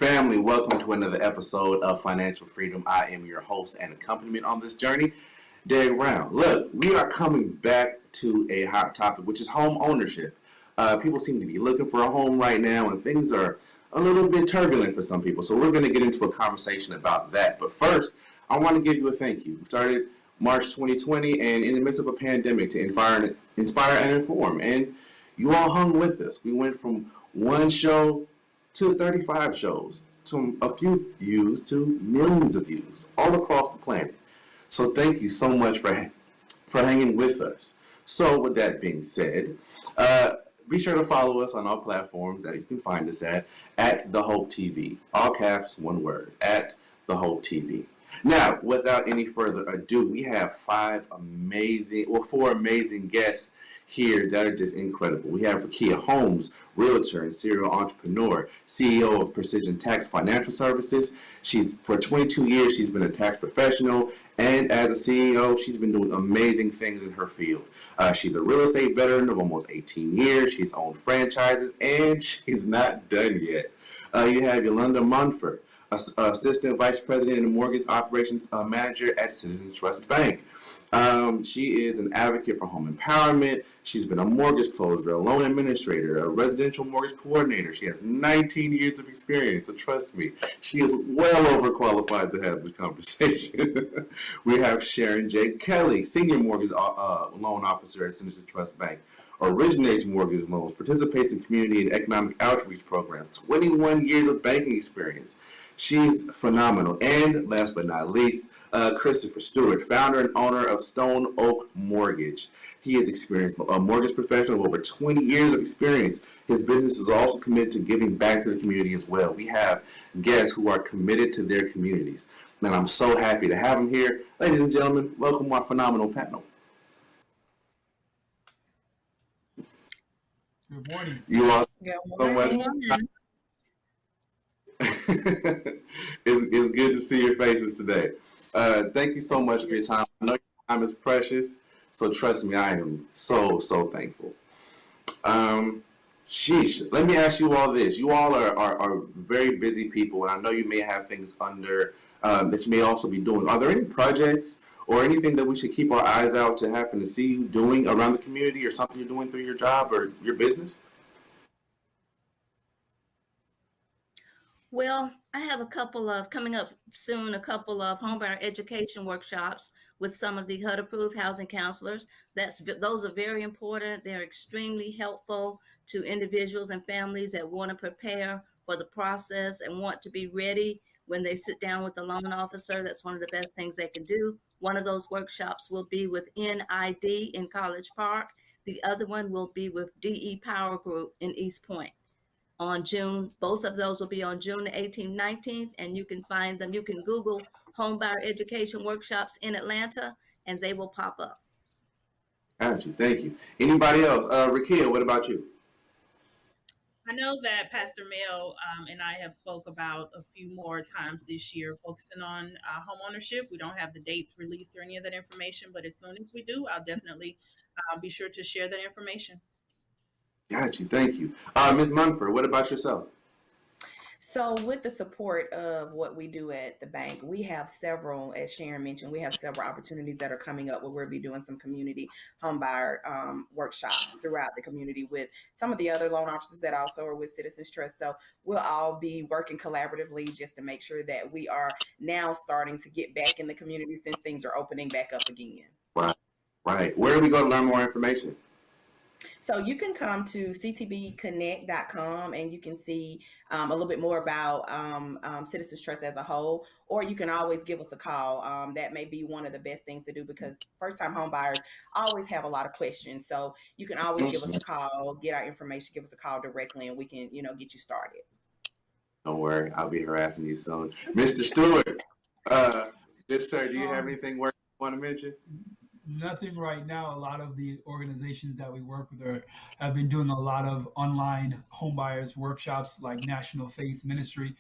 Family, welcome to another episode of Financial Freedom. I am your host and accompaniment on this journey, Derek Brown. Look, we are coming back to a hot topic, which is home ownership. People seem to be looking for a home right now, and things are a little bit turbulent for some people. So we're going to get into a conversation about that. But first, I want to give you a thank you. We started March 2020, and in the midst of a pandemic, to inspire and inform. And you all hung with us. We went from one show to 35 shows, to a few views, to millions of views all across the planet. So thank you so much for hanging with us. So with that being said, be sure to follow us on all platforms that you can find us at The Hope TV. All caps, one word, at The Hope TV. Now, without any further ado, we have four amazing guests here that are just incredible. We have Rakia Holmes, realtor and serial entrepreneur, CEO of Precision Tax Financial Services. For 22 years, she's been a tax professional, and as a CEO, she's been doing amazing things in her field. She's a real estate veteran of almost 18 years. She's owned franchises, and she's not done yet. You have Yolanda Munford, Assistant Vice President and Mortgage Operations Manager at Citizens Trust Bank. She is an advocate for home empowerment. She's been a mortgage closer, a loan administrator, a residential mortgage coordinator. She has 19 years of experience, so trust me, she is well overqualified to have this conversation. We have Sharon J. Kelly, Senior Mortgage Loan Officer at Citizens Trust Bank. Originates mortgage loans, participates in community and economic outreach programs, 21 years of banking experience. She's phenomenal. And last but not least, Christopher Stewart, founder and owner of Stone Oak Mortgage. He is experienced a mortgage professional with over 20 years of experience. His business is also committed to giving back to the community as well. We have guests who are committed to their communities. And I'm so happy to have them here. Ladies and gentlemen, welcome our phenomenal panel. Good morning. You all so much. It's good to see your faces today. Thank you so much for your time. I know your time is precious, so trust me, I am so thankful. Let me ask you all this. You all are very busy people, and I know you may have things under that you may also be doing. Are there any projects or anything that we should keep our eyes out to happen to see you doing around the community, or something you're doing through your job or your business? Well, I have coming up soon, a couple of homebuyer education workshops with some of the HUD approved housing counselors. Those are very important. They're extremely helpful to individuals and families that want to prepare for the process and want to be ready when they sit down with the loan officer. That's one of the best things they can do. One of those workshops will be with NID in College Park. The other one will be with DE Power Group in East Point on June. Both of those will be on June the 18th, 19th, and you can find them. You can Google Homebuyer Education Workshops in Atlanta, and they will pop up. Got you. Thank you. Anybody else? Rakia, what about you? I know that Pastor Mel and I have spoke about a few more times this year focusing on home ownership. We don't have the dates released or any of that information, but as soon as we do, I'll definitely be sure to share that information. Got you. Thank you. Ms. Munford, what about yourself? So with the support of what we do at the bank, we have several, as Sharon mentioned, we have several opportunities that are coming up where we'll be doing some community homebuyer workshops throughout the community with some of the other loan officers that also are with Citizens Trust. So we'll all be working collaboratively just to make sure that we are now starting to get back in the community since things are opening back up again. Right. Where do we go to learn more information? So you can come to ctbconnect.com and you can see a little bit more about Citizens Trust as a whole, or you can always give us a call. That may be one of the best things to do because first-time home buyers always have a lot of questions. So you can always give us a call, get our information, give us a call directly, and we can, get you started. Don't worry, I'll be harassing you soon. Mr. Stewart, yes, sir, do you have anything you want to mention? Nothing right now. A lot of the organizations that we work with have been doing a lot of online homebuyers workshops like National Faith Ministry.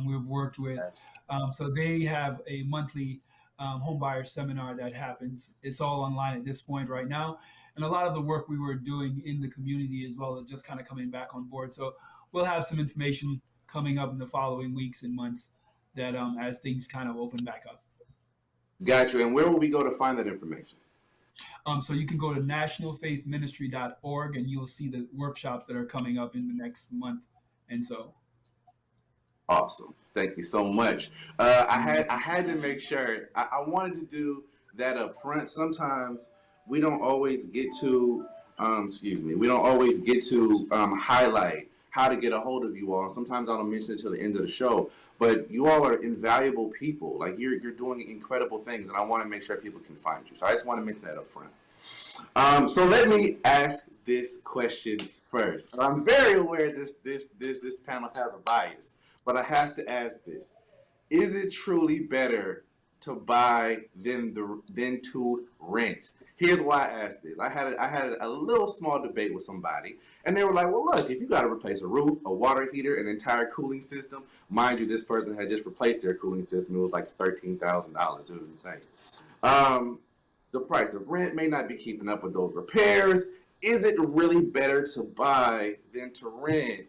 We've worked with, so they have a monthly homebuyer seminar that happens. It's all online at this point right now. And a lot of the work we were doing in the community as well is just kind of coming back on board. So we'll have some information coming up in the following weeks and months that as things kind of open back up. Got you. And where will we go to find that information? So you can go to nationalfaithministry.org and you'll see the workshops that are coming up in the next month. And so. Awesome. Thank you so much. I had to make sure. I wanted to do that up front. Sometimes we don't always get to, we don't always get to highlight how to get a hold of you all. Sometimes I don't mention it till the end of the show. But you all are invaluable people. Like you're doing incredible things, and I want to make sure people can find you. So I just want to mention that up front. So let me ask this question first. I'm very aware this panel has a bias, but I have to ask this: is it truly better to buy than to rent? Here's why I asked this. I had a little small debate with somebody, and they were like, well, look, if you got to replace a roof, a water heater, an entire cooling system, mind you, this person had just replaced their cooling system. It was like $13,000. It was insane. The price of rent may not be keeping up with those repairs. Is it really better to buy than to rent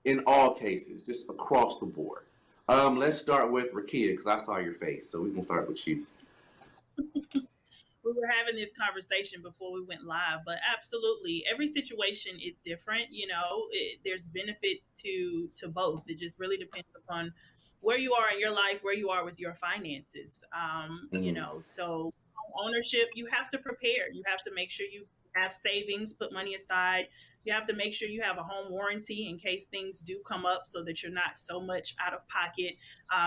in all cases, just across the board? Let's start with Rakia, because I saw your face, so we can start with you. We were having this conversation before we went live, but absolutely, every situation is different. There's benefits to both. It just really depends upon where you are in your life, where you are with your finances. So ownership, you have to prepare. You have to make sure you have savings, put money aside. You have to make sure you have a home warranty in case things do come up so that you're not so much out of pocket.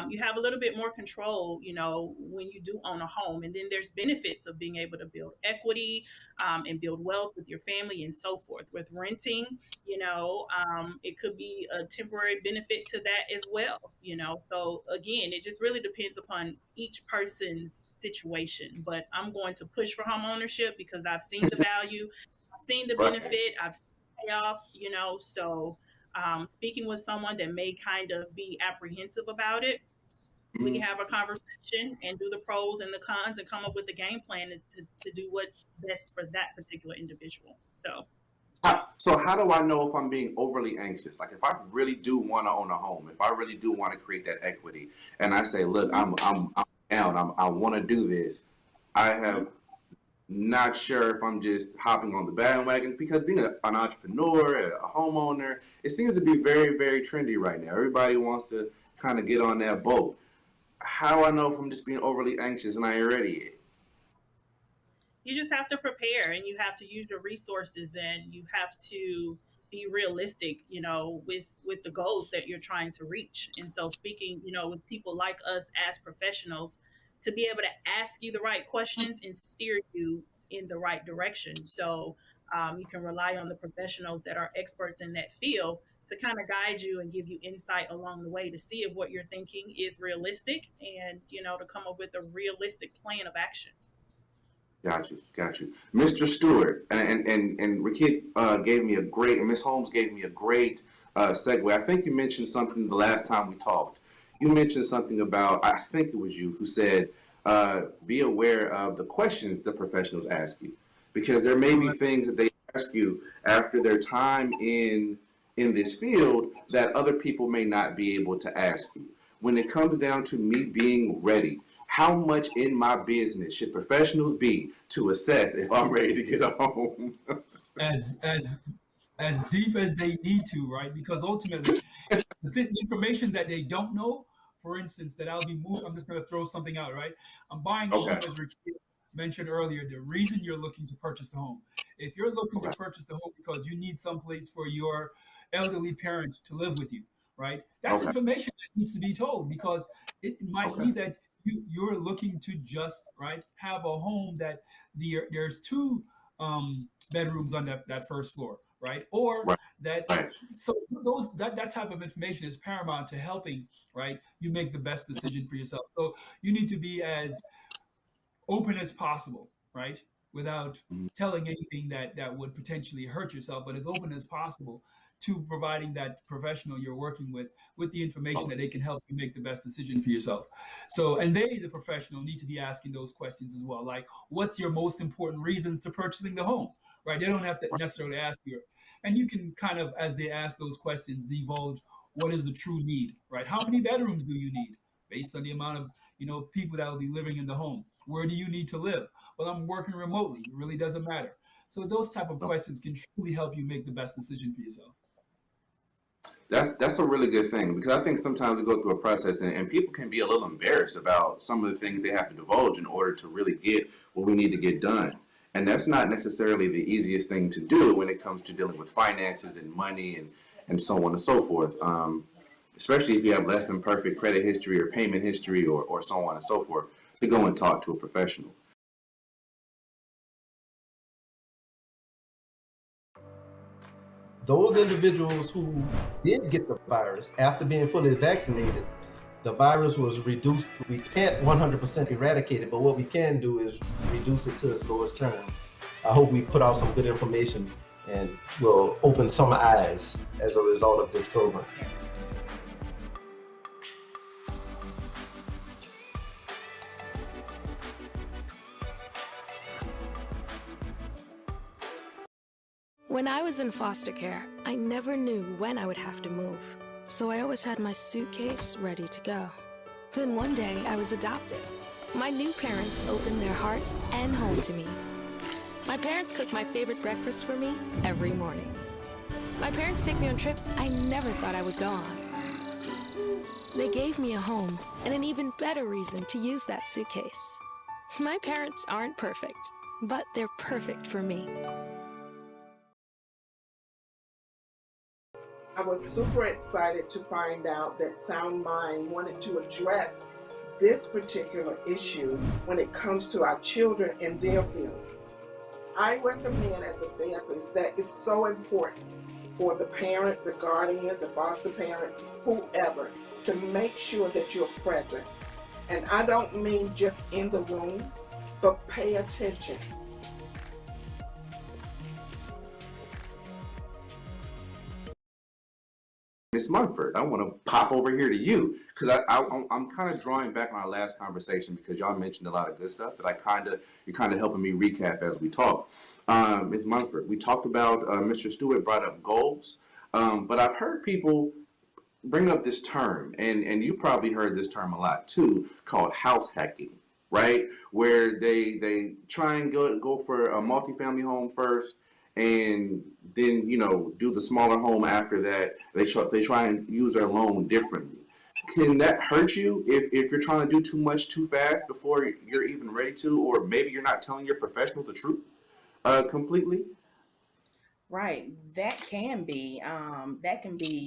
You have a little bit more control, when you do own a home. And then there's benefits of being able to build equity and build wealth with your family and so forth. With renting, it could be a temporary benefit to that as well, So again, it just really depends upon each person's situation. But I'm going to push for home ownership because I've seen the value, I've seen the benefit, I've seen payoffs, so speaking with someone that may kind of be apprehensive about it, we can have a conversation and do the pros and the cons and come up with a game plan to do what's best for that particular individual. So how do I know if I'm being overly anxious? Like if I really do want to own a home, if I really do want to create that equity, and I say, look, I'm down, I want to do this, I have not sure if I'm just hopping on the bandwagon, because being an entrepreneur, a homeowner, it seems to be very, very trendy right now. Everybody wants to kind of get on that boat. How do I know if I'm just being overly anxious and I ain't ready yet? You just have to prepare, and you have to use your resources, and you have to be realistic, with the goals that you're trying to reach. And so speaking, with people like us as professionals, to be able to ask you the right questions and steer you in the right direction. So you can rely on the professionals that are experts in that field to kind of guide you and give you insight along the way to see if what you're thinking is realistic and, to come up with a realistic plan of action. Got you. Mr. Stewart, and Rakit gave me a great, and Ms. Holmes gave me a great segue. I think you mentioned something the last time we talked. You mentioned something about, I think it was you who said, be aware of the questions the professionals ask you, because there may be things that they ask you after their time in this field that other people may not be able to ask you. When it comes down to me being ready, how much in my business should professionals be to assess if I'm ready to get a home? As deep as they need to, right? Because ultimately, the information that they don't know, for instance, that I'll be moved, I'm just going to throw something out, right? I'm buying a home, as Rick mentioned earlier, the reason you're looking to purchase the home. If you're looking to purchase the home because you need someplace for your elderly parent to live with you, right? That's information that needs to be told, because it might be that you're looking to just, right, have a home that there's two bedrooms on that first floor, right? Or so that type of information is paramount to helping, right, you make the best decision for yourself. So you need to be as open as possible, right, without telling anything that would potentially hurt yourself, but as open as possible to providing that professional you're working with the information that they can help you make the best decision for yourself. So, and they, the professional, need to be asking those questions as well. Like, what's your most important reasons to purchasing the home, right? They don't have to necessarily ask you. And you can kind of, as they ask those questions, divulge what is the true need, right? How many bedrooms do you need based on the amount of, people that will be living in the home? Where do you need to live? Well, I'm working remotely. It really doesn't matter. So those type of questions can truly help you make the best decision for yourself. That's a really good thing, because I think sometimes we go through a process and people can be a little embarrassed about some of the things they have to divulge in order to really get what we need to get done. And that's not necessarily the easiest thing to do when it comes to dealing with finances and money and so on and so forth. Especially if you have less than perfect credit history or payment history or so on and so forth, to go and talk to a professional. Those individuals who did get the virus after being fully vaccinated, the virus was reduced. We can't 100% eradicate it, but what we can do is reduce it to its lowest term. I hope we put out some good information and will open some eyes as a result of this program. When I was in foster care, I never knew when I would have to move, so I always had my suitcase ready to go. Then one day, I was adopted. My new parents opened their hearts and home to me. My parents cook my favorite breakfast for me every morning. My parents take me on trips I never thought I would go on. They gave me a home and an even better reason to use that suitcase. My parents aren't perfect, but they're perfect for me. I was super excited to find out that Sound Mind wanted to address this particular issue when it comes to our children and their feelings. I recommend as a therapist that it's so important for the parent, the guardian, the foster parent, whoever, to make sure that you're present. And I don't mean just in the room, but pay attention. Ms. Munford, I want to pop over here to you, because I'm kind of drawing back on our last conversation, because y'all mentioned a lot of good stuff that you're kind of helping me recap as we talk. Ms. Munford, we talked about, Mr. Stewart brought up goals, but I've heard people bring up this term, and you probably heard this term a lot too, called house hacking, right? Where they try and go for a multifamily home first, and then do the smaller home after that. They try and use their loan differently. Can that hurt you if you're trying to do too much too fast before you're even ready to, or maybe you're not telling your professional the truth completely? Right. That can be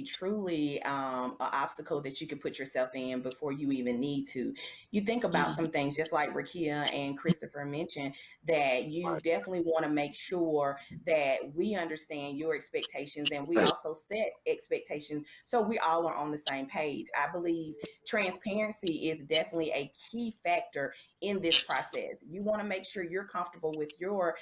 truly an obstacle that you can put yourself in before you even need to. You think about some things, just like Rakia and Christopher mentioned, that you Right. definitely want to make sure that we understand your expectations and we Right. also set expectations so we all are on the same page. I believe transparency is definitely a key factor in this process. You want to make sure you're comfortable with your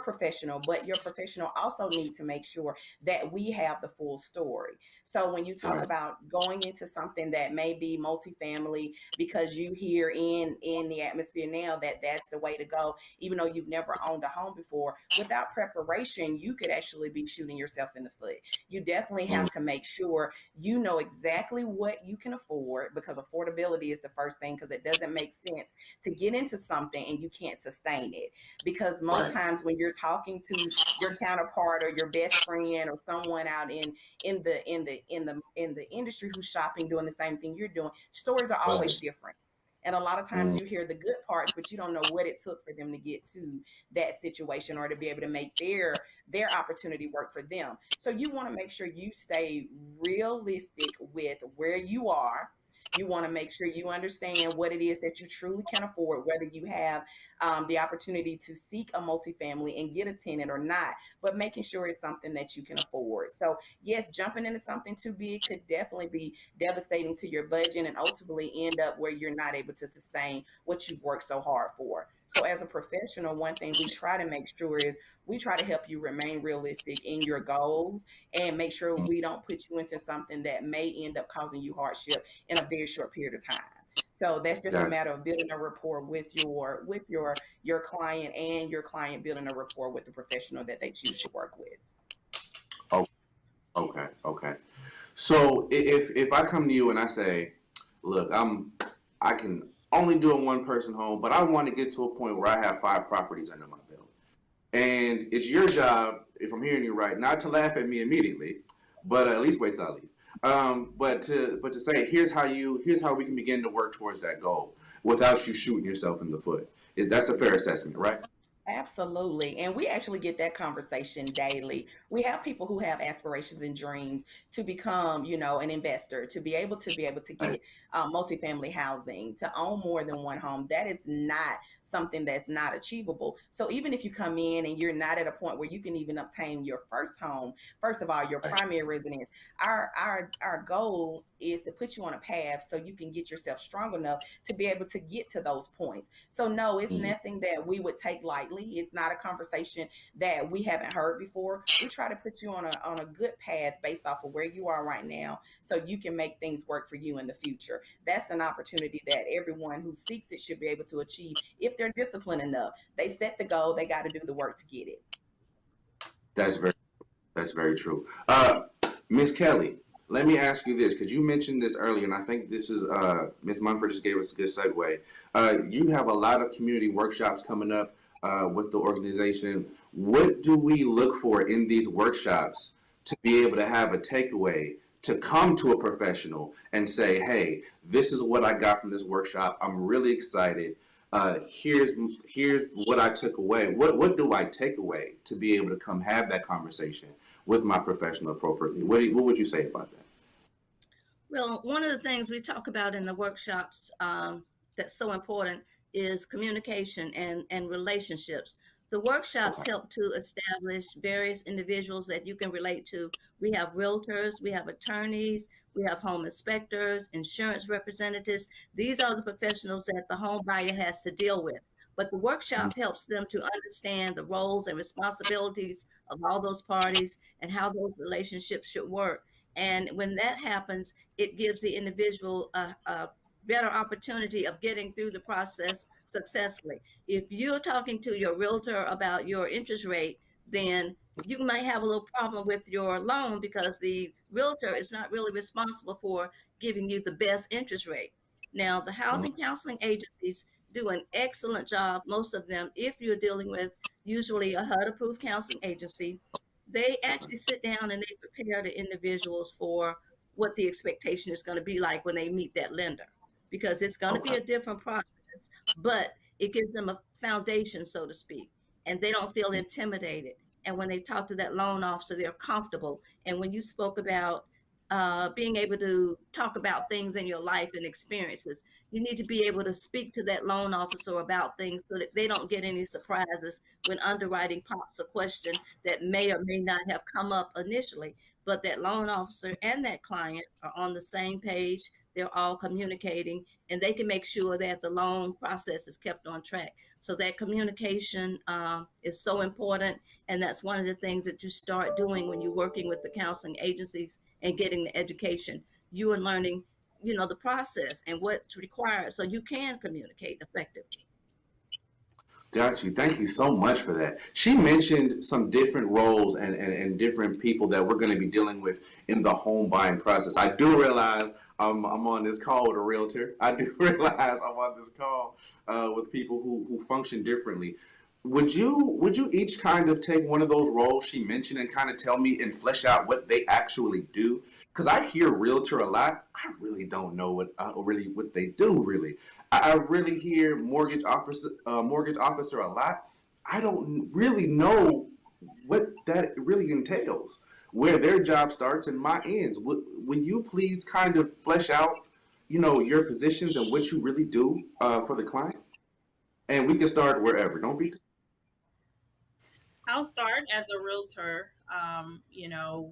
professional, but your professional also need to make sure that we have the full story. So when you talk Right. about going into something that may be multifamily, because you hear in the atmosphere now that that's the way to go, even though you've never owned a home before, without preparation, you could actually be shooting yourself in the foot. You definitely have to make sure you know exactly what you can afford, because affordability is the first thing, because it doesn't make sense to get into something and you can't sustain it. Because most Right. times when you're talking to your counterpart or your best friend or someone out in the industry who's shopping doing the same thing you're doing, stories are always different. And a lot of times you hear the good parts, but you don't know what it took for them to get to that situation or to be able to make their opportunity work for them. So you want to make sure you stay realistic with where you are. You want to make sure you understand what it is that you truly can afford, whether you have the opportunity to seek a multifamily and get a tenant or not, but making sure it's something that you can afford. So yes, jumping into something too big could definitely be devastating to your budget and ultimately end up where you're not able to sustain what you've worked so hard for. So as a professional, one thing we try to make sure is we try to help you remain realistic in your goals and make sure we don't put you into something that may end up causing you hardship in a very short period of time. So that's just a matter of building a rapport with your client, and your client building a rapport with the professional that they choose to work with. Okay. So if I come to you and I say, look, I can only do a one person home, but I want to get to a point where I have 5 properties under my belt. And it's your job, if I'm hearing you right, not to laugh at me immediately, but at least wait till I leave. But to say here's how we can begin to work towards that goal without you shooting yourself in the foot. That's a fair assessment, right? Absolutely. And we actually get that conversation daily. We have people who have aspirations and dreams to become, an investor, to be able to Right. get multifamily housing, to own more than one home. That is not something that's not achievable. So even if you come in and you're not at a point where you can even obtain your first home, first of all, your primary residence, our goal is to put you on a path so you can get yourself strong enough to be able to get to those points. So no, it's Mhm. nothing that we would take lightly. It's not a conversation that we haven't heard before. We try to put you on a good path based off of where you are right now so you can make things work for you in the future. That's an opportunity that everyone who seeks it should be able to achieve if they're disciplined enough. They set the goal, they got to do the work to get it. That's very that's very true. Miss Kelly, let me ask you this because you mentioned this earlier, and I think this is Miss Munford just gave us a good segue. You have a lot of community workshops coming up with the organization. What do we look for in these workshops to be able to have a takeaway to come to a professional and say, "Hey, this is what I got from this workshop. I'm really excited. Here's what I took away. What do I take away to be able to come have that conversation with my professional appropriately?" What would you say about that? Well, one of the things we talk about in the workshops that's so important is communication and relationships. The workshops Okay. help to establish various individuals that you can relate to. We have realtors, we have attorneys, we have home inspectors, insurance representatives. These are the professionals that the home buyer has to deal with. But the Mhm. workshop helps them to understand the roles and responsibilities of all those parties and how those relationships should work. And when that happens, it gives the individual a better opportunity of getting through the process successfully. If you're talking to your realtor about your interest rate, then you might have a little problem with your loan because the realtor is not really responsible for giving you the best interest rate. Now, the housing counseling agencies do an excellent job, most of them, if you're dealing with usually a HUD approved counseling agency. They Okay. actually sit down and they prepare the individuals for what the expectation is going to be like when they meet that lender, because it's going to be Okay. a different process, but it gives them a foundation, so to speak, and they don't feel intimidated. And when they talk to that loan officer, they're comfortable. And when you spoke about being able to talk about things in your life and experiences, you need to be able to speak to that loan officer about things so that they don't get any surprises when underwriting pops a question that may or may not have come up initially, but that loan officer and that client are on the same page. They're all communicating and they can make sure that the loan process is kept on track. So that communication is so important. And that's one of the things that you start doing when you're working with the counseling agencies and getting the education. You are learning, the process and what's required so you can communicate effectively. Got you. Thank you so much for that. She mentioned some different roles and different people that we're going to be dealing with in the home buying process. I do realize I'm on this call with a realtor. I do realize I'm on this call with people who function differently. Would you each kind of take one of those roles she mentioned and kind of tell me and flesh out what they actually do? Because I hear realtor a lot. I really don't know what they do really. I really hear mortgage officer a lot. I don't really know what that really entails, where their job starts and my ends. Would you please kind of flesh out, your positions and what you really do for the client? And we can start wherever. Don't be. I'll start as a realtor.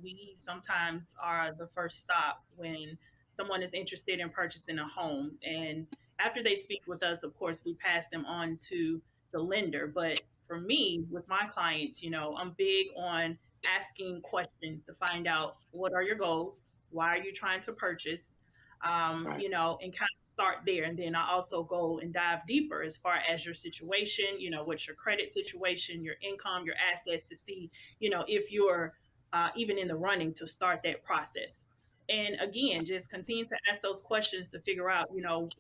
We sometimes are the first stop when someone is interested in purchasing a home. And after they speak with us, of course, we pass them on to the lender. But for me, with my clients, I'm big on asking questions to find out what are your goals? Why are you trying to purchase? Right. And kind of start there. And then I also go and dive deeper as far as your situation, what's your credit situation, your income, your assets to see, if you're even in the running to start that process. And again, just continue to ask those questions to figure out,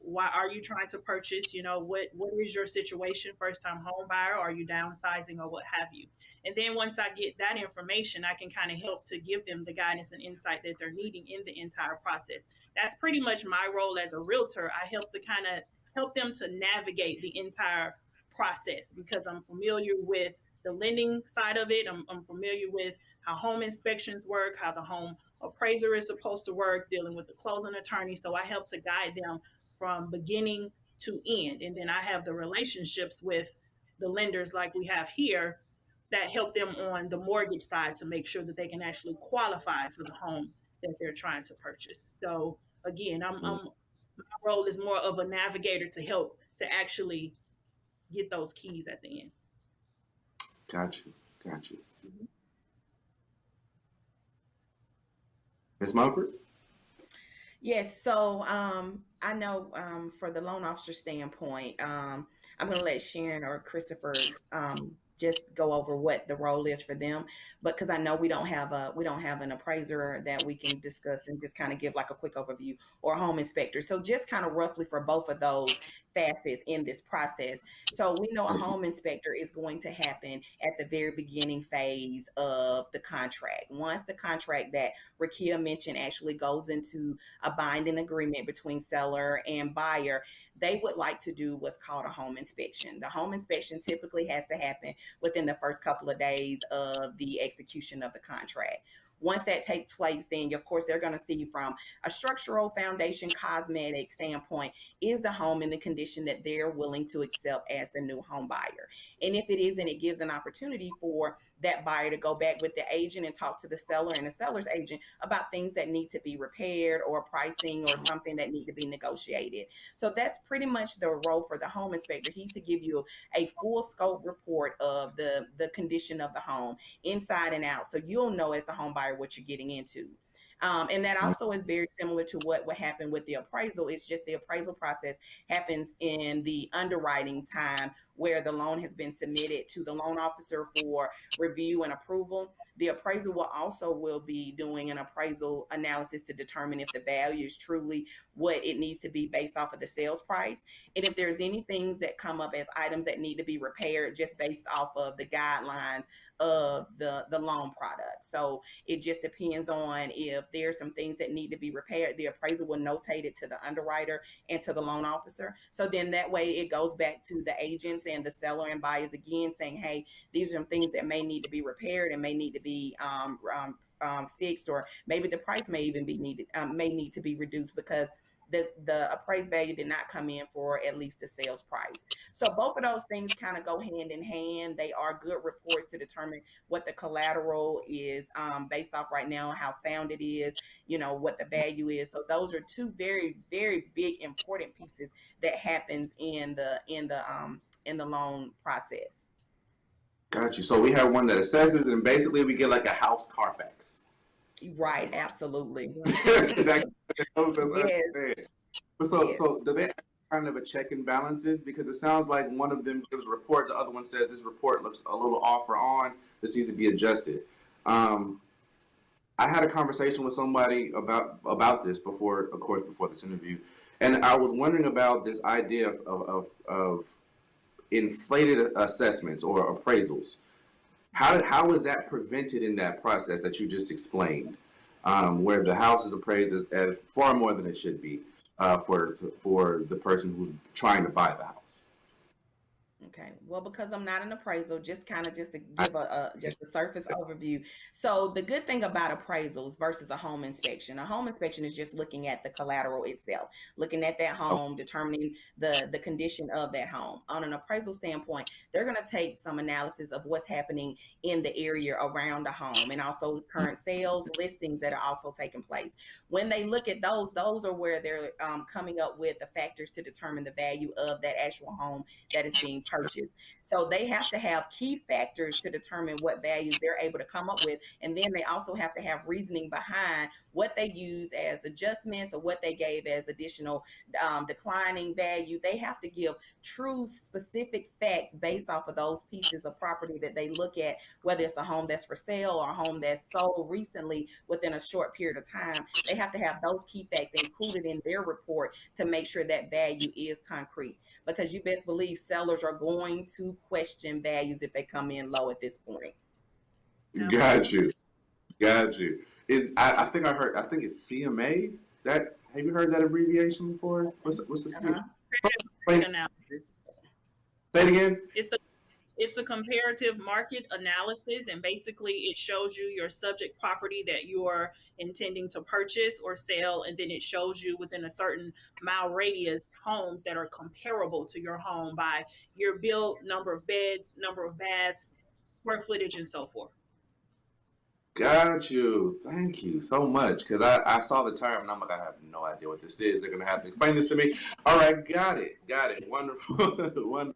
why are you trying to purchase? What is your situation? First time home buyer? Are you downsizing or what have you? And then once I get that information, I can kind of help to give them the guidance and insight that they're needing in the entire process. That's pretty much my role as a realtor. I help to kind of help them to navigate the entire process because I'm familiar with the lending side of it. I'm familiar with how home inspections work, how the home appraiser is supposed to work, dealing with the closing attorney. So I help to guide them from beginning to end. And then I have the relationships with the lenders like we have here that help them on the mortgage side to make sure that they can actually qualify for the home that they're trying to purchase. So again, my role is more of a navigator to help to actually get those keys at the end. Got you. Ms. Mumford? Yes, so I know for the loan officer standpoint, I'm going to let Sharon or Christopher just go over what the role is for them, but because I know we don't have an appraiser that we can discuss and just kind of give like a quick overview, or a home inspector. So just kind of roughly for both of those facets in this process. So we know a home inspector is going to happen at the very beginning phase of the contract. Once the contract that Rakia mentioned actually goes into a binding agreement between seller and buyer, they would like to do what's called a home inspection. The home inspection typically has to happen within the first couple of days of the execution of the contract. Once that takes place, then of course they're going to see from a structural, foundation, cosmetic standpoint, is the home in the condition that they're willing to accept as the new home buyer? And if it isn't, it gives an opportunity for that buyer to go back with the agent and talk to the seller and the seller's agent about things that need to be repaired, or pricing, or something that need to be negotiated. So that's pretty much the role for the home inspector. He's to give you a full scope report of the condition of the home inside and out, so you'll know as the home buyer what you're getting into. And that also is very similar to what happened with the appraisal. It's just the appraisal process happens in the underwriting time, where the loan has been submitted to the loan officer for review and approval. The appraiser will be doing an appraisal analysis to determine if the value is truly what it needs to be based off of the sales price. And if there's any things that come up as items that need to be repaired just based off of the guidelines of the loan product. So it just depends on if there's some things that need to be repaired. The appraiser will notate it to the underwriter and to the loan officer. So then that way it goes back to the agents and the seller and buyers again, saying, hey, these are some things that may need to be repaired and may need to be fixed, or maybe the price may even be needed, may need to be reduced because the appraised value did not come in for at least the sales price. So both of those things kind of go hand in hand. They are good reports to determine what the collateral is based off right now, how sound it is, what the value is. So those are two very, very big important pieces that happens in the loan process. Got you. So we have one that assesses, and basically we get like a house Carfax. Right, absolutely. That helps us Yes. understand. Yes. So do they have kind of a check and balances? Because it sounds like one of them gives a report, the other one says this report looks a little off or on, this needs to be adjusted. I had a conversation with somebody about this before this interview, and I was wondering about this idea of inflated assessments or appraisals. How is that prevented in that process that you just explained, where the house is appraised as far more than it should be for the person who's trying to buy the house? Okay. Well, because I'm not an appraisal, just to give a surface overview. So the good thing about appraisals versus a home inspection is just looking at the collateral itself, looking at that home, determining the condition of that home. On an appraisal standpoint, they're going to take some analysis of what's happening in the area around the home, and also current sales listings that are also taking place. When they look at those are where they're coming up with the factors to determine the value of that actual home that is being purchased. So they have to have key factors to determine what values they're able to come up with. And then they also have to have reasoning behind what they use as adjustments or what they gave as additional declining value. They have to give true specific facts based off of those pieces of property that they look at, whether it's a home that's for sale or a home that's sold recently within a short period of time. They have to have those key facts included in their report to make sure that value is concrete, because you best believe sellers are going to question values if they come in low at this point. Got you. Got you. I think it's CMA. That, have you heard that abbreviation before? What's the CMA? Analysis. Say it again. It's a comparative market analysis, and basically it shows you your subject property that you're intending to purchase or sell, and then it shows you within a certain mile radius homes that are comparable to your home by year built, number of beds, number of baths, square footage, and so forth. Got you. Thank you so much. Because I saw the term and I'm like, I have no idea what this is. They're going to have to explain this to me. All right. Got it. Wonderful. Wonderful.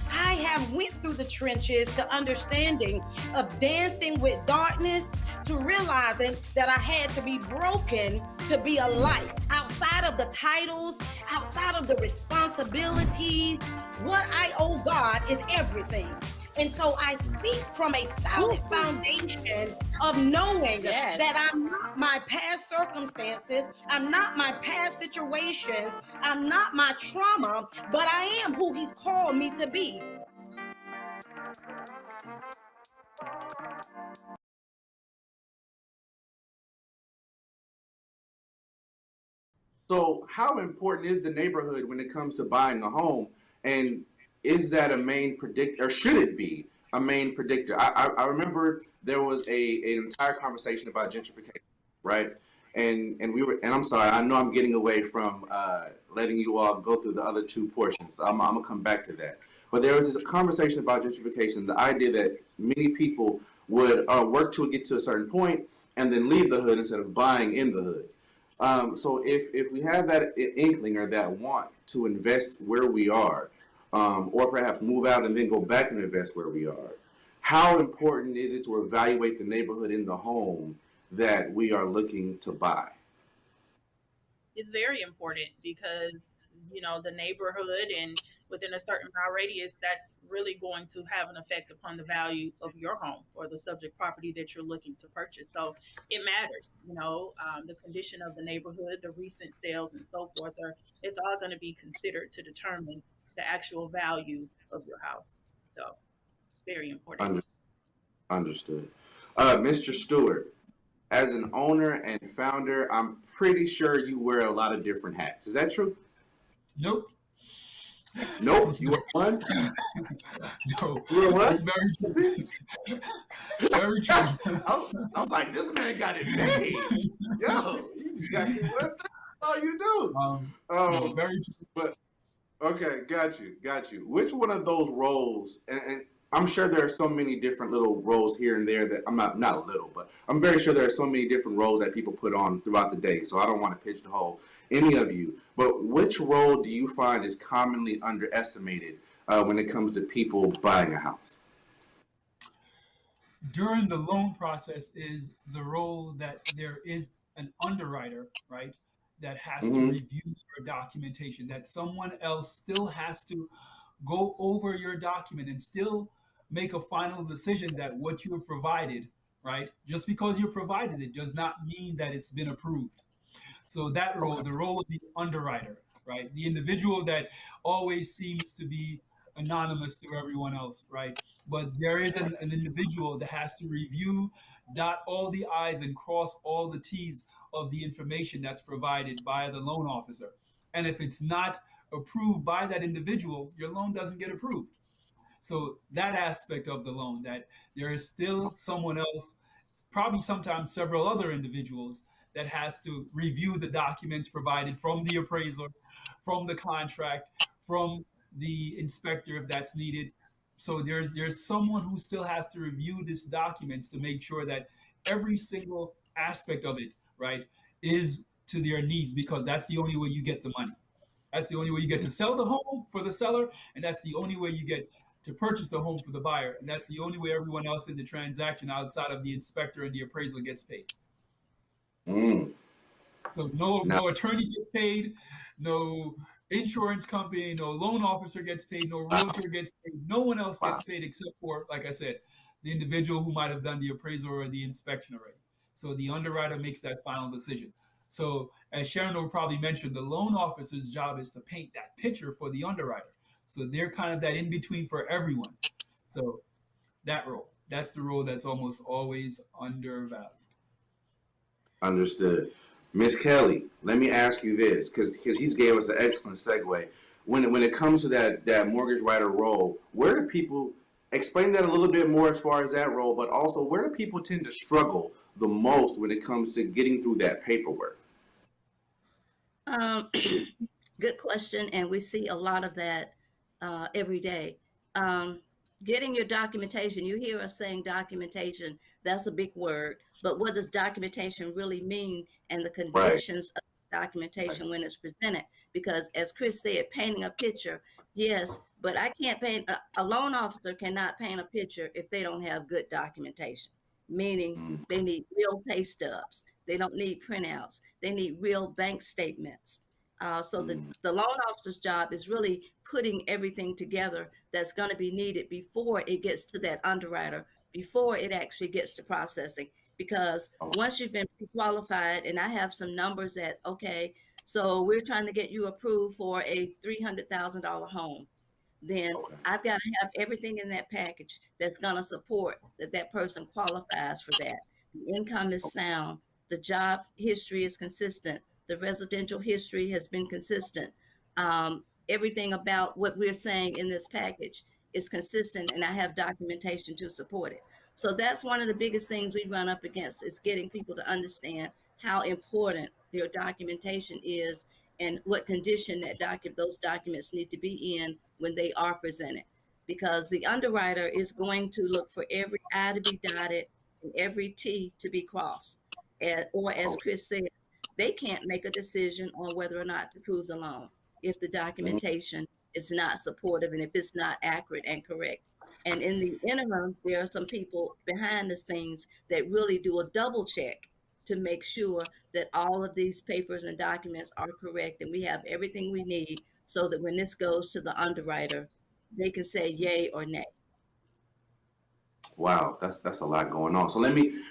I have went through the trenches to understanding of dancing with darkness, to realizing that I had to be broken to be a light. Outside of the titles, outside of the responsibilities, what I owe God is everything. And so I speak from a solid foundation of knowing that I'm not my past circumstances, I'm not my past situations, I'm not my trauma, but I am who He's called me to be. So how important is the neighborhood when it comes to buying a home? And is that a main predictor, or should it be a main predictor? I remember there was an entire conversation about gentrification, right? And I'm sorry, I know I'm getting away from letting you all go through the other two portions. I'm gonna come back to that. But there was this conversation about gentrification, the idea that many people would work to get to a certain point and then leave the hood instead of buying in the hood. So if we have that inkling or that want to invest where we are, or perhaps move out and then go back and invest where we are, how important is it to evaluate the neighborhood in the home that we are looking to buy? It's very important because, you know, the neighborhood and within a certain mile radius, that's really going to have an effect upon the value of your home or the subject property that you're looking to purchase. So it matters, you know, the condition of the neighborhood, the recent sales and so forth, it's all going to be considered to determine the actual value of your house. So very important. Understood. Mr. Stewart, as an owner and founder, I'm pretty sure you wear a lot of different hats. Is that true? Nope. Nope. You wear one? No. You wear one? That's very true. Very true. I'm like, this man got it made. Yo, you just got it. That's all you do. No, very true. But okay, got you. Which one of those roles, and I'm sure there are so many different little roles here and there that I'm not little, but I'm very sure there are so many different roles that people put on throughout the day. So I don't want to pigeonhole any of you, but which role do you find is commonly underestimated when it comes to people buying a house? During the loan process is the role that there is an underwriter, right? that has to review your documentation, that someone else still has to go over your document and still make a final decision that what you have provided, right? Just because you provided it does not mean that it's been approved. So that role, the role of the underwriter, right? The individual that always seems to be anonymous to everyone else, right? But there is an individual that has to review, dot all the I's and cross all the T's of the information that's provided by the loan officer. And if it's not approved by that individual, your loan doesn't get approved. So that aspect of the loan, that there is still someone else, probably sometimes several other individuals, that has to review the documents provided from the appraiser, from the contract, from the inspector if that's needed. So there's someone who still has to review these documents to make sure that every single aspect of it, right, is to their needs, because that's the only way you get the money. That's the only way you get to sell the home for the seller, and that's the only way you get to purchase the home for the buyer. And that's the only way everyone else in the transaction outside of the inspector and the appraiser gets paid. So no attorney gets paid, no insurance company, no loan officer gets paid, no realtor gets paid, no one else gets paid except for, like I said, the individual who might have done the appraisal or the inspection already. So the underwriter makes that final decision. So as Sharon will probably mention, the loan officer's job is to paint that picture for the underwriter. So they're kind of that in between for everyone. So that role, that's the role that's almost always undervalued. Understood. Miss Kelly, let me ask you this, because he's gave us an excellent segue. When it comes to that mortgage writer role, where do people explain that a little bit more as far as that role, but also where do people tend to struggle the most when it comes to getting through that paperwork? Good question, and we see a lot of that every day. Getting your documentation, you hear us saying documentation, that's a big word, but what does documentation really mean, and the conditions of documentation when it's presented? Because as Chris said, painting a picture, yes, but I can't paint, a loan officer cannot paint a picture if they don't have good documentation, meaning they need real pay stubs. They don't need printouts. They need real bank statements. So the loan officer's job is really putting everything together that's going to be needed before it gets to that underwriter, before it actually gets to processing. Because once you've been qualified, and I have some numbers that, okay, so we're trying to get you approved for a $300,000 home, then I've got to have everything in that package that's going to support that person qualifies for that. The income is sound. The job history is consistent. The residential history has been consistent. Everything about what we're saying in this package is consistent, and I have documentation to support it. So that's one of the biggest things we run up against, is getting people to understand how important their documentation is and what condition those documents need to be in when they are presented. Because the underwriter is going to look for every I to be dotted and every T to be crossed. Or as Chris said, they can't make a decision on whether or not to approve the loan if the documentation is not supportive and if it's not accurate and correct. And in the interim, there are some people behind the scenes that really do a double check to make sure that all of these papers and documents are correct and we have everything we need, so that when this goes to the underwriter, they can say yay or nay. Wow, that's a lot going on. So let me,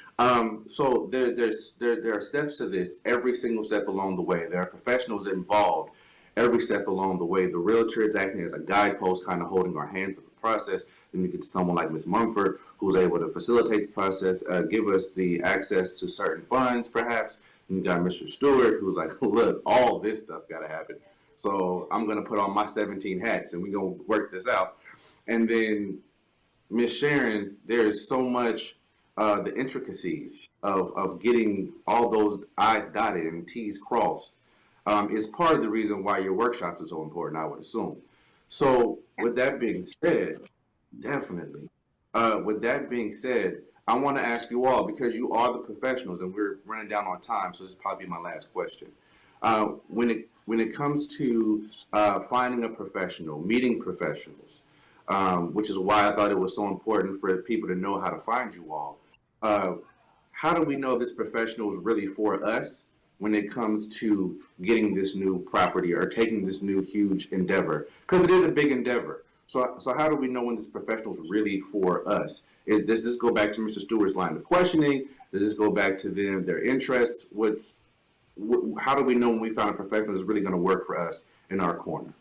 so there are steps to this every single step along the way. There are professionals involved every step along the way. The realtor is acting as a guidepost, kind of holding our hand through the process. Then we get to someone like Ms. Mumford, who's able to facilitate the process, give us the access to certain funds, perhaps. And you got Mr. Stewart, who's like, look, all this stuff got to happen. So I'm going to put on my 17 hats and we're going to work this out. And then Ms. Sharon, there is so much, the intricacies of getting all those I's dotted and T's crossed is part of the reason why your workshop is so important, I would assume. So with that being said, definitely. With that being said, I want to ask you all, because you are the professionals and we're running down on time, so this will probably be my last question. When it comes to finding a professional, meeting professionals, which is why I thought it was so important for people to know how to find you all. How do we know this professional is really for us when it comes to getting this new property or taking this new huge endeavor? Because it is a big endeavor. So how do we know when this professional is really for us? Does this go back to Mr. Stewart's line of questioning? Does this go back to their interests? How do we know when we found a professional that's really going to work for us in our corner?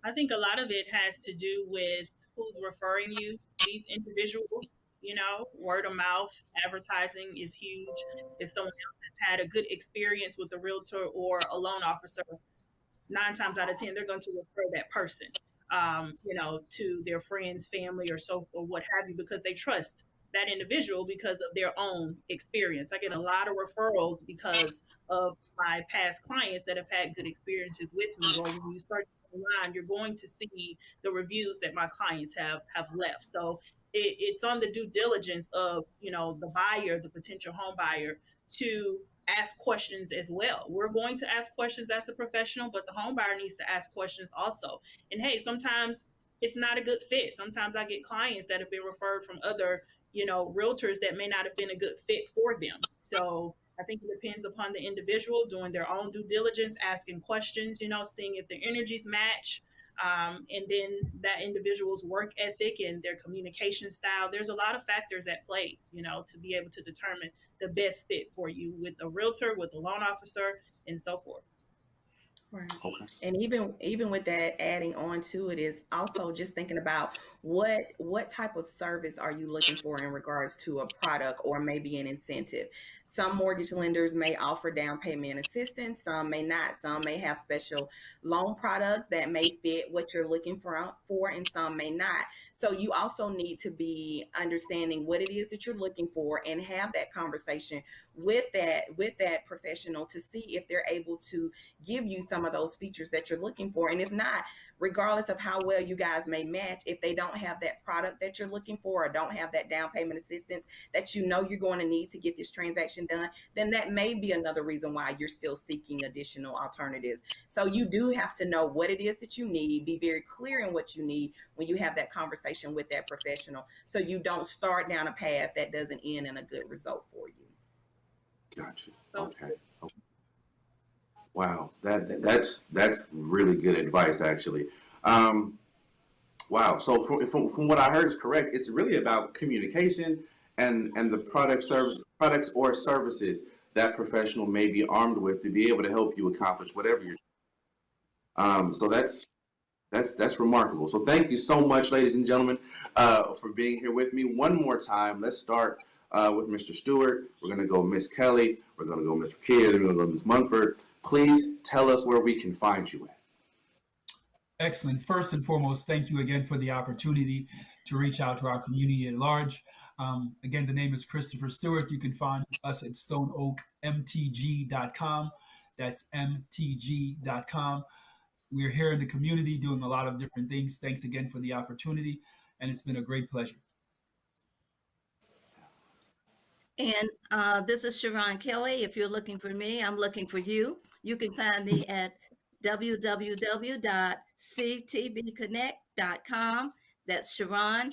I think a lot of it has to do with who's referring you, these individuals. You know, word of mouth advertising is huge. If someone else has had a good experience with a realtor or a loan officer, 9 times out of 10, they're going to refer that person, to their friends, family, or what have you, because they trust that individual because of their own experience. I get a lot of referrals because of my past clients that have had good experiences with me. Or when you start online, you're going to see the reviews that my clients have left. So it's on the due diligence of, the buyer, the potential home buyer, to ask questions as well. We're going to ask questions as a professional, but the home buyer needs to ask questions also. And hey, sometimes it's not a good fit. Sometimes I get clients that have been referred from other, realtors that may not have been a good fit for them. So I think it depends upon the individual doing their own due diligence, asking questions, seeing if their energies match. And then that individual's work ethic and their communication style. There's a lot of factors at play, to be able to determine the best fit for you with a realtor, with a loan officer, and so forth. Right. Okay. And even with that, adding on to it is also just thinking about what type of service are you looking for in regards to a product or maybe an incentive. Some mortgage lenders may offer down payment assistance, some may not. Some may have special loan products that may fit what you're looking for, and some may not. So you also need to be understanding what it is that you're looking for and have that conversation with that professional to see if they're able to give you some of those features that you're looking for. And if not, regardless of how well you guys may match, if they don't have that product that you're looking for or don't have that down payment assistance that you're going to need to get this transaction done, then that may be another reason why you're still seeking additional alternatives. So you do have to know what it is that you need, be very clear in what you need when you have that conversation with that professional, so you don't start down a path that doesn't end in a good result for you. Gotcha. Okay. Wow, that's really good advice, actually. Wow. So from what I heard is correct, it's really about communication and the products or services that professional may be armed with to be able to help you accomplish whatever you're. So that's remarkable. So thank you so much, ladies and gentlemen, for being here with me. One more time, let's start with Mr. Stewart. We're going to go Miss Kelly. We're going to go Ms. Rakia. Then we're going to go Ms. Munford. Please tell us where we can find you at. Excellent. First and foremost, thank you again for the opportunity to reach out to our community at large. Again, the name is Christopher Stewart. You can find us at stoneoakmtg.com. That's mtg.com. We're here in the community doing a lot of different things. Thanks again for the opportunity, and it's been a great pleasure. And this is Sharon Kelly. If you're looking for me, I'm looking for you. You can find me at www.ctbconnect.com. That's Sharon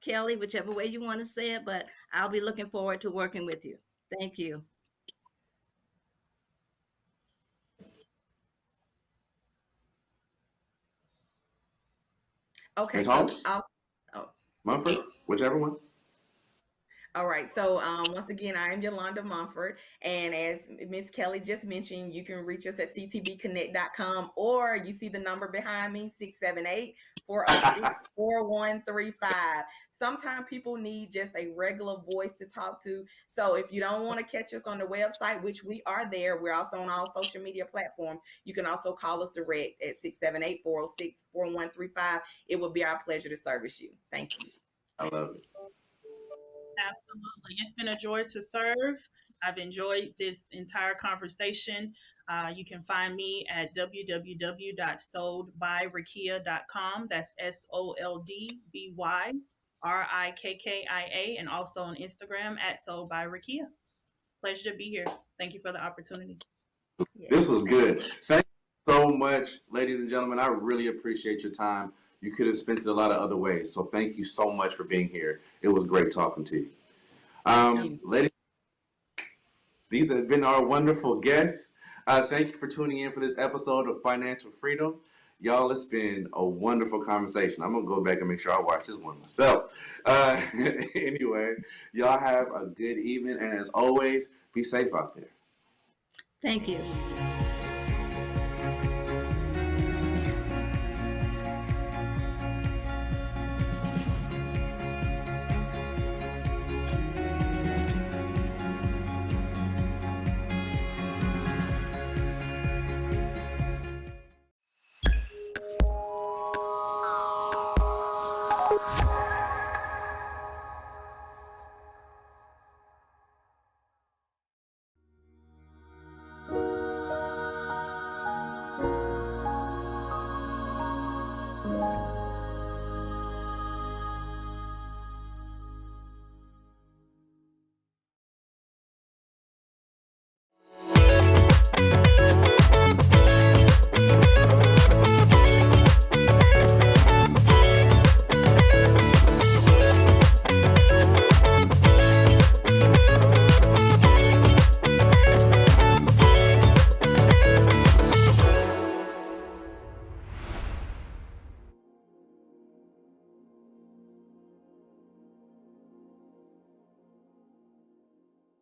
Kelly, whichever way you want to say it, but I'll be looking forward to working with you. Thank you. Okay. Ms. So Holmes? oh. Munford, whichever one. All right. So once again, I am Yolanda Mumford. And as Ms. Kelly just mentioned, you can reach us at ctbconnect.com, or you see the number behind me, 678-406-4135. Sometimes people need just a regular voice to talk to. So if you don't want to catch us on the website, which we are there, we're also on all social media platforms. You can also call us direct at 678-406-4135. It will be our pleasure to service you. Thank you. I love it. Absolutely. It's been a joy to serve. I've enjoyed this entire conversation. You can find me at www.soldbyrakia.com. That's SOLDBYRIKKIA, and also on Instagram at soldbyrakia. Pleasure to be here. Thank you for the opportunity. This was good. Thank you so much, ladies and gentlemen. I really appreciate your time. You could have spent it a lot of other ways. So thank you so much for being here. It was great talking to you. Ladies, These have been our wonderful guests. Thank you for tuning in for this episode of Financial Freedom. Y'all, it's been a wonderful conversation. I'm going to go back and make sure I watch this one myself. Anyway, y'all have a good evening. And as always, be safe out there. Thank you.